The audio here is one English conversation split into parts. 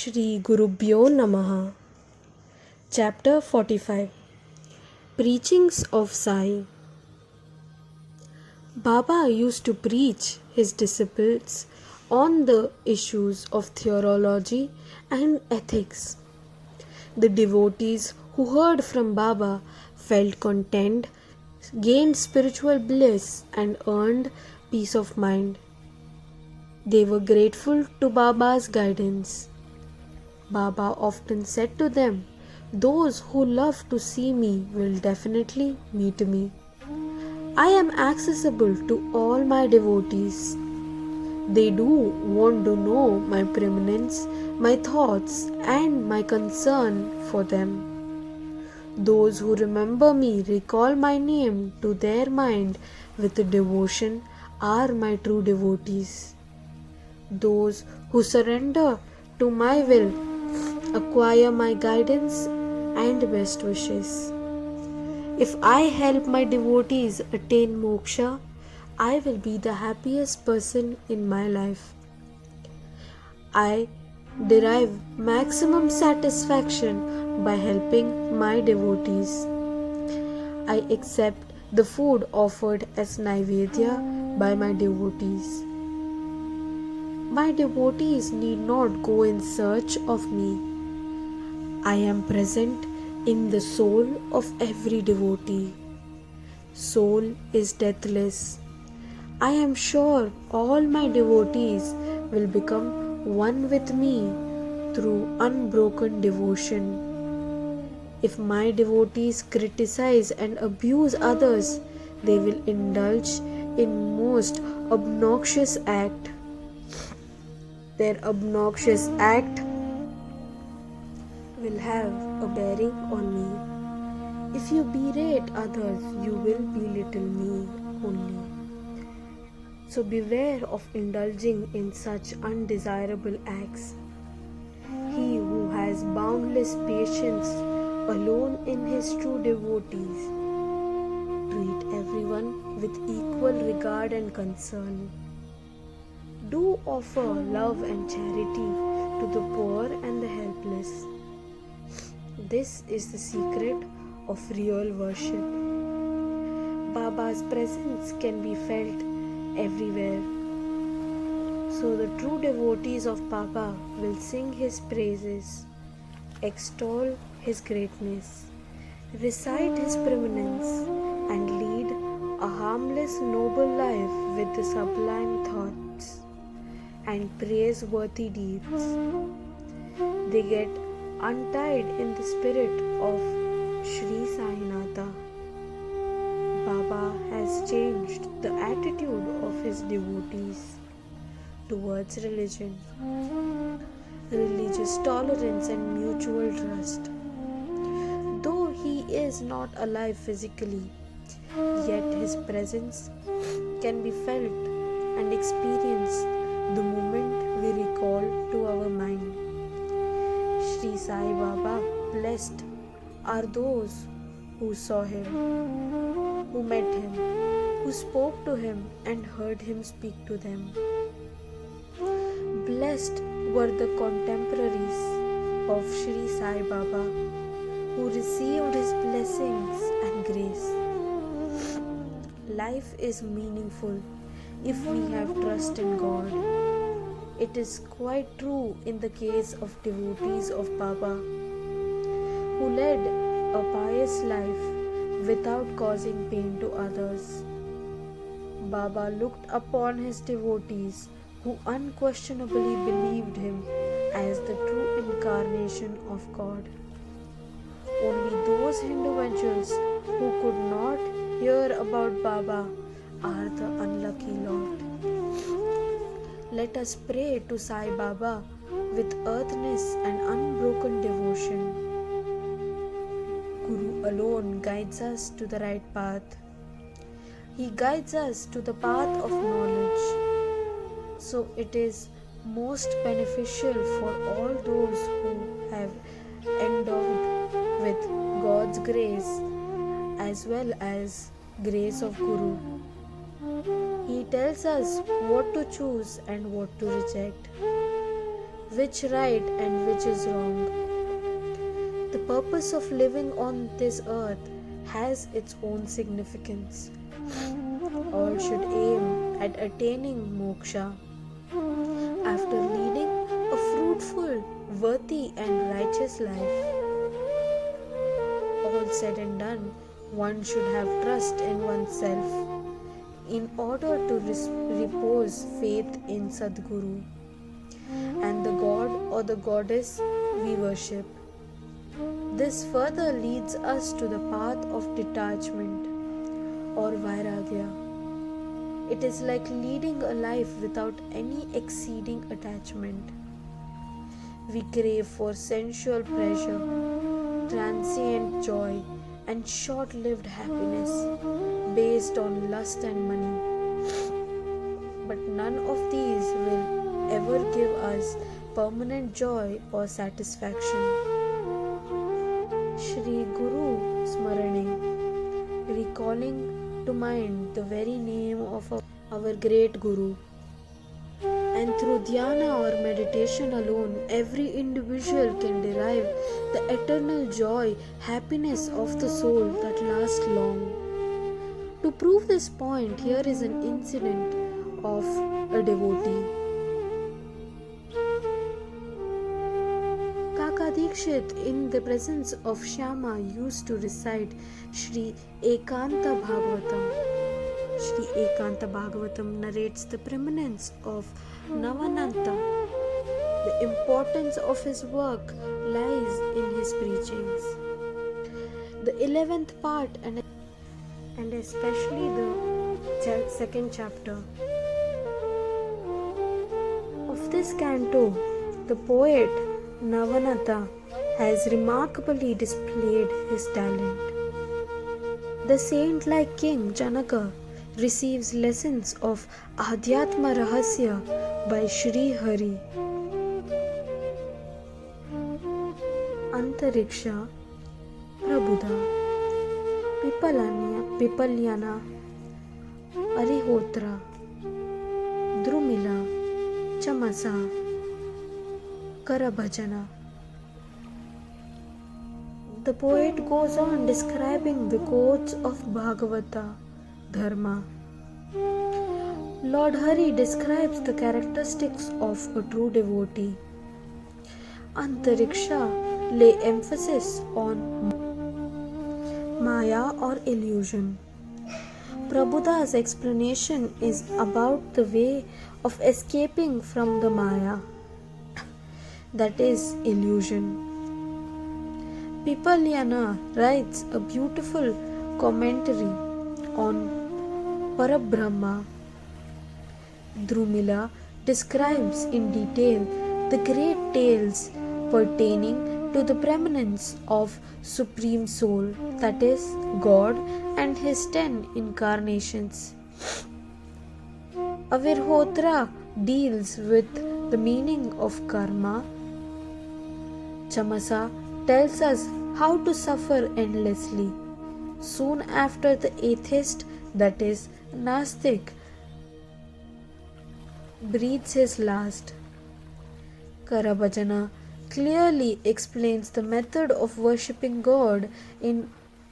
Shri Gurubhyo Namaha. Chapter 45. Preachings of Sai. Baba used to preach his disciples on the issues of theology and ethics. The devotees who heard from Baba felt content, gained spiritual bliss, and earned peace of mind. They were grateful to Baba's guidance. Baba often said to them, "Those who love to see me will definitely meet me. I am accessible to all my devotees. They do want to know my preeminence, my thoughts, and my concern for them. Those who remember me, recall my name to their mind with devotion, are my true devotees. Those who surrender to my will acquire my guidance and best wishes. If I help my devotees attain moksha, I will be the happiest person in my life. I derive maximum satisfaction by helping my devotees. I accept the food offered as Naivedya by my devotees. My devotees need not go in search of me. I am present in the soul of every devotee. Soul is deathless. I am sure all my devotees will become one with me through unbroken devotion. If my devotees criticize and abuse others, they will indulge in most obnoxious act. Their obnoxious act will have a bearing on me. If you berate others, you will belittle me only. So beware of indulging in such undesirable acts. He who has boundless patience alone in his true devotees. Treat everyone with equal regard and concern. Do offer love and charity to the poor and the helpless. This is the secret of real worship. Baba's presence can be felt everywhere. So the true devotees of Baba will sing his praises, extol his greatness, recite his preeminence, and lead a harmless, noble life with the sublime thoughts and praiseworthy deeds. They get untied in the spirit of Sri Sainatha. Baba has changed the attitude of his devotees towards religion, religious tolerance, and mutual trust. Though he is not alive physically, yet his presence can be felt and experienced the moment we recall to our mind. Sri Sai Baba, blessed are those who saw him, who met him, who spoke to him and heard him speak to them. Blessed were the contemporaries of Sri Sai Baba who received his blessings and grace. Life is meaningful if we have trust in God. It is quite true in the case of devotees of Baba who led a pious life without causing pain to others. Baba looked upon his devotees who unquestionably believed him as the true incarnation of God. Only those individuals who could not hear about Baba are the unlucky lot. Let us pray to Sai Baba with earnestness and unbroken devotion. Guru alone guides us to the right path. He guides us to the path of knowledge. So it is most beneficial for all those who have endowed with God's grace as well as grace of Guru. He tells us what to choose and what to reject. which right and which is wrong. The purpose of living on this earth has its own significance. All should aim at attaining moksha. After leading a fruitful, worthy, and righteous life, all said and done, one should have trust in oneself in order to repose faith in Sadguru and the God or the goddess we worship. This further leads us to the path of detachment or vairagya. It is like leading a life without any exceeding attachment. We crave for sensual pleasure, transient joy, and short-lived happiness based on lust and money. But none of these will ever give us permanent joy or satisfaction. Shri Guru Smarane, recalling to mind the very name of our great Guru. And through dhyana or meditation alone, every individual can derive the eternal joy, happiness of the soul that lasts long. To prove this point, here is an incident of a devotee. Kaka Dikshit, in the presence of Shyama, used to recite Shri Ekanta Bhagavatam. Shri Ekanta Bhagavatam narrates the preeminence of Navananta. The importance of his work lies in his preachings. The 11th part and especially the second chapter of this canto, the poet Navananta has remarkably displayed his talent. The saint-like king Janaka receives lessons of Adhyatma Rahasya by Shri Hari. Antariksha, Prabhuda, Pipalyana, Arihotra, Drumila, Chamasa, Karabhajana. The poet goes on describing the codes of Bhagavata Dharma. Lord Hari describes the characteristics of a true devotee. Antariksha lay emphasis on Maya or illusion. Prabhuda's explanation is about the way of escaping from the Maya, that is, illusion. Pipalyana writes a beautiful commentary on Parabrahma. Drumila describes in detail the great tales pertaining to the preeminence of Supreme Soul, that is, God and His 10 incarnations. Avirhotra deals with the meaning of karma. Chamasa tells us how to suffer endlessly. Soon after, the atheist, that is, Nastik, breathes his last. Karabhajana clearly explains the method of worshipping God in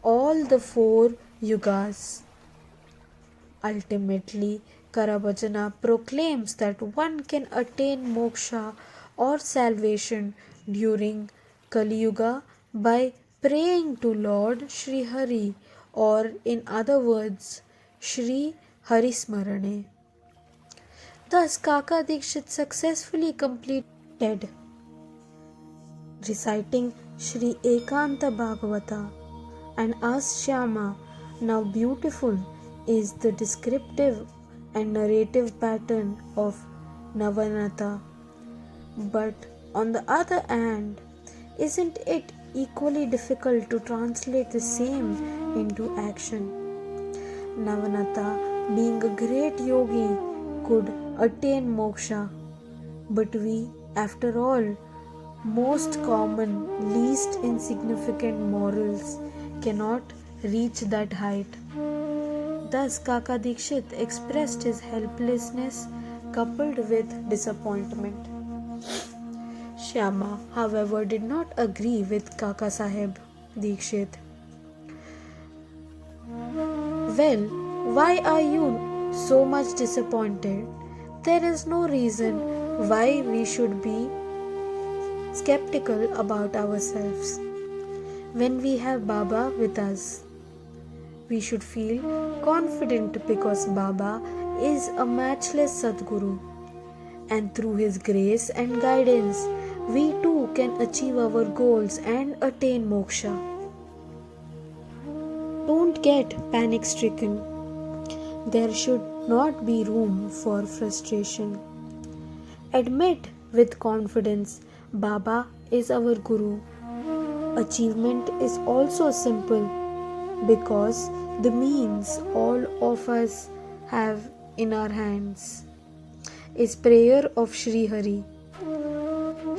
all the 4 yugas. Ultimately, Karabhajana proclaims that one can attain moksha or salvation during Kali Yuga by praying to Lord Shri Hari, or in other words, Shri Hari Smarane. Thus, Kaka Dikshit successfully completed reciting Shri Ekanta Bhagavata, and asked Shyama, now beautiful is the descriptive and narrative pattern of Navanata. But on the other hand, isn't it equally difficult to translate the same into action? Navanata, being a great yogi, could attain moksha, but we, after all, most common, least insignificant mortals, cannot reach that height. Thus, Kaka Dikshit expressed his helplessness coupled with disappointment. Shyama, however, did not agree with Kaka Saheb Dikshit. Well, why are you so much disappointed? There is no reason why we should be skeptical about ourselves. When we have Baba with us, we should feel confident because Baba is a matchless Sadguru, and through his grace and guidance, we too can achieve our goals and attain moksha. Don't get panic stricken. There should not be room for frustration. Admit with confidence, Baba is our Guru. Achievement is also simple because the means all of us have in our hands is prayer of Shri Hari.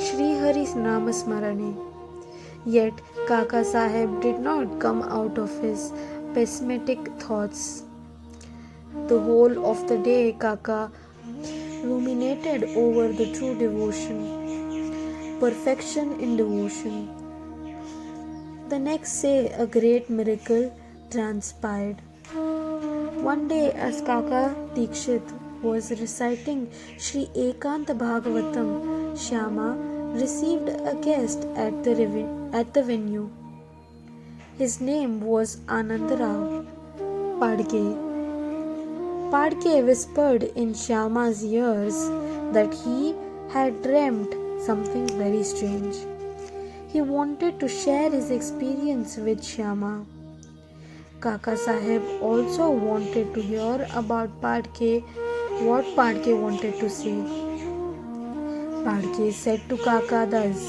Shri Hari's Namasmarane. Yet Kaka Saheb did not come out of his pessimistic thoughts. The whole of the day Kaka ruminated over the true devotion, perfection in devotion. The next day a great miracle transpired. One day as Kaka Dikshit was reciting Sri Ekanta Bhagavatam, Shyama received a guest at the venue. His name was Anandarao Padke. Padke whispered in Shyama's ears that he had dreamt something very strange. He wanted to share his experience with Shyama. Kaka Saheb also wanted to hear about Padke, what Padke wanted to say. Padke said to Kaka thus,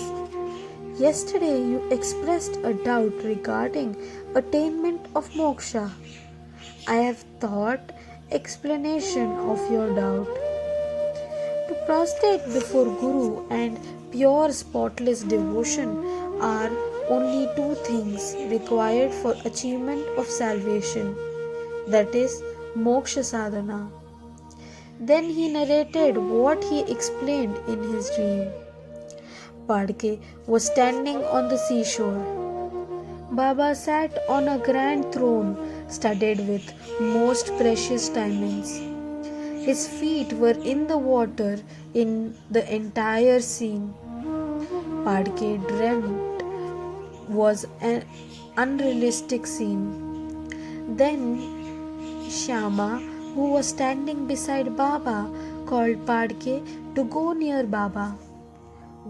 "Yesterday you expressed a doubt regarding attainment of moksha. I have thought explanation of your doubt. To prostrate before Guru and pure spotless devotion are only two things required for achievement of salvation, that is, moksha sadhana." Then he narrated what he explained in his dream. Padke was standing on the seashore. Baba sat on a grand throne studded with most precious diamonds. His feet were in the water in the entire scene. Padke dreamt was an unrealistic scene. Then Shyama, who was standing beside Baba, called Padke to go near Baba.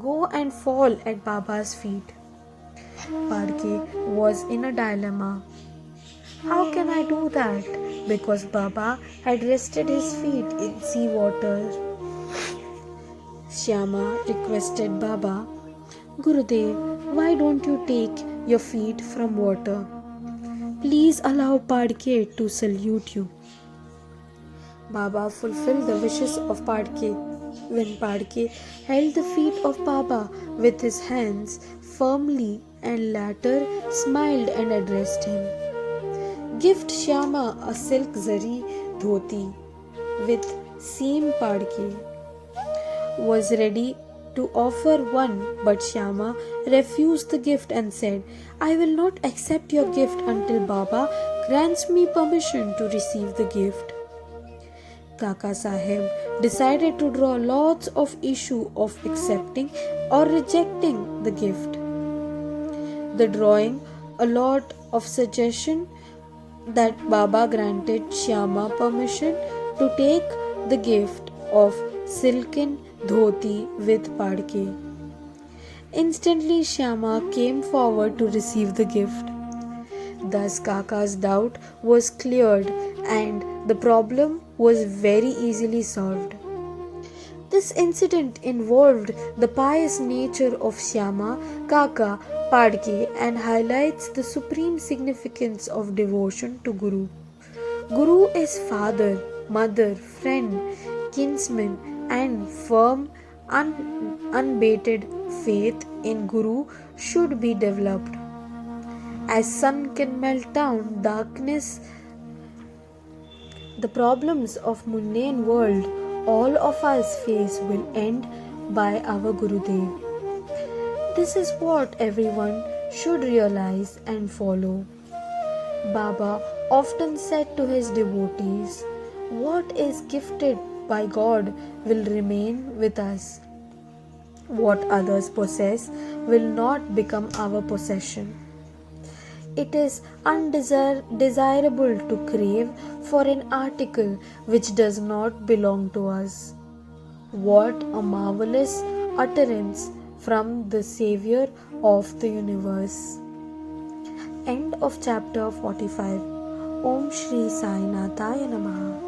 Go and fall at Baba's feet. Padke was in a dilemma. How can I do that? Because Baba had rested his feet in sea water. Shyama requested Baba, "Gurudev, why don't you take your feet from water? Please allow Padke to salute you." Baba fulfilled the wishes of Padke. When Padke held the feet of Baba with his hands firmly and later smiled and addressed him. Gift Shyama a silk zari dhoti with seam. Padke was ready to offer one, but Shyama refused the gift and said, "I will not accept your gift until Baba grants me permission to receive the gift." Kaka Saheb decided to draw lots of issue of accepting or rejecting the gift. The drawing a lot of suggestion that Baba granted Shyama permission to take the gift of silken dhoti with Padke. Instantly Shyama came forward to receive the gift. Thus Kaka's doubt was cleared and the problem was very easily solved. This incident involved the pious nature of Shyama, Kaka, Padke and highlights the supreme significance of devotion to Guru. Guru is father, mother, friend, kinsman and firm, unabated faith in Guru should be developed. As sun can melt down darkness, the problems of mundane world all of us face will end by our Gurudev. This is what everyone should realize and follow. Baba often said to his devotees, "What is gifted by God will remain with us. What others possess will not become our possession." It is undesirable to crave for an article which does not belong to us. What a marvelous utterance from the Savior of the universe. End of chapter 45. Om Shri Sai Nathaya Namaha.